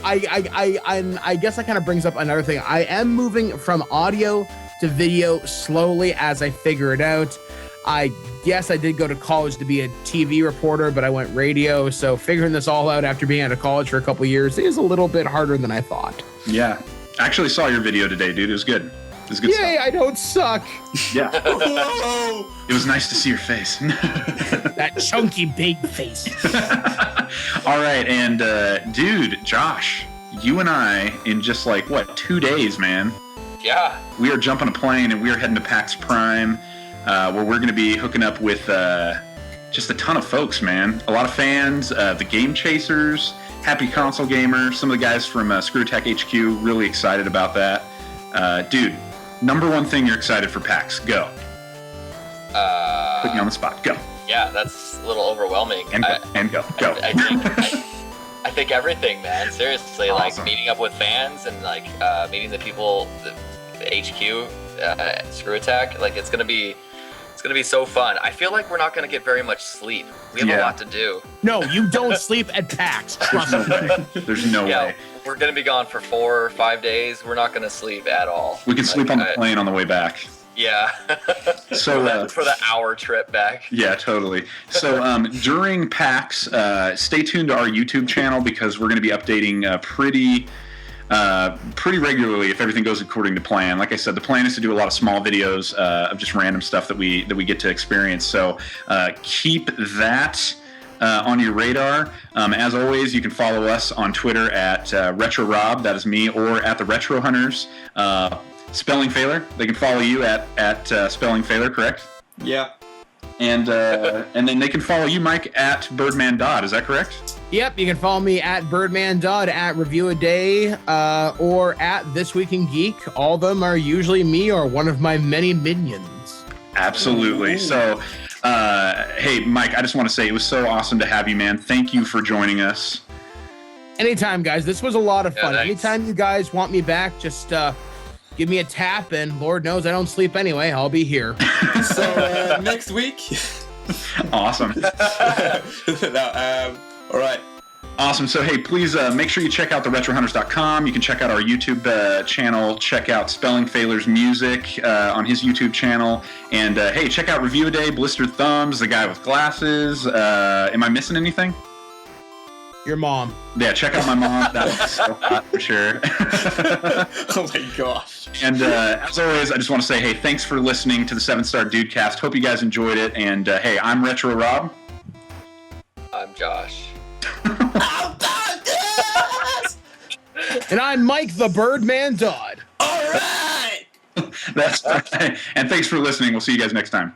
I guess that kind of brings up another thing. I am moving from audio to video slowly as I figure it out. Yes, I did go to college to be a TV reporter, but I went radio. So figuring this all out after being out of college for a couple of years is a little bit harder than I thought. Yeah. I actually saw your video today, dude. It was good. It was good Yay, stuff. I don't suck. Yeah. It was nice to see your face. That chunky big face. All right. And dude, Josh, you and I in just 2 days, man. Yeah. We are jumping a plane and we are heading to PAX Prime. Where we're going to be hooking up with just a ton of folks, man. A lot of fans, the Game Chasers, Happy Console Gamer, some of the guys from ScrewTech HQ, really excited about that. Dude, number one thing you're excited for PAX, go. Put me on the spot, go. Yeah, that's a little overwhelming. And go. I think everything, man. Seriously, awesome. Meeting up with fans and meeting the people, the HQ, Screw Attack. It's gonna be so fun. I feel like we're not gonna get very much sleep. We have a lot to do. No, you don't sleep at PAX. There's no way. There's no way. We're gonna be gone for 4 or 5 days. We're not gonna sleep at all. We can sleep on the plane on the way back. Yeah. So for the hour trip back. Yeah, totally. So during PAX, stay tuned to our YouTube channel because we're going to be updating pretty regularly if everything goes according to plan. Like I said, the plan is to do a lot of small videos of just random stuff that we get to experience. So keep that on your radar. As always, you can follow us on Twitter at RetroRob, that is me, or at the Retro Hunters. Spelling Failure, they can follow you at Spelling Failure, correct? Yeah. And then they can follow you, Mike, at Birdman Dodd. Is that correct? Yep, you can follow me at Birdman Dodd, at Review a Day, or at This Week in Geek. All of them are usually me or one of my many minions. Absolutely. Ooh. So, hey, Mike, I just want to say it was so awesome to have you, man. Thank you for joining us. Anytime, guys. This was a lot of fun. Thanks. Anytime you guys want me back, just give me a tap, and Lord knows I don't sleep anyway. I'll be here. So next week. Awesome. All right. Awesome. So, hey, please make sure you check out theretrohunters.com. You can check out our YouTube channel. Check out Spelling Failures music on his YouTube channel. And, hey, check out Review a Day, Blistered Thumbs, the guy with glasses. Am I missing anything? Your mom. Yeah, check out my mom. That was so hot for sure. Oh my gosh. And as always, I just want to say, hey, thanks for listening to the 7-Star DudeCast. Hope you guys enjoyed it. And hey, I'm Retro Rob. I'm Josh. And I'm Mike the Birdman Dodd. All right. That's right. And thanks for listening. We'll see you guys next time.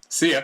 See ya.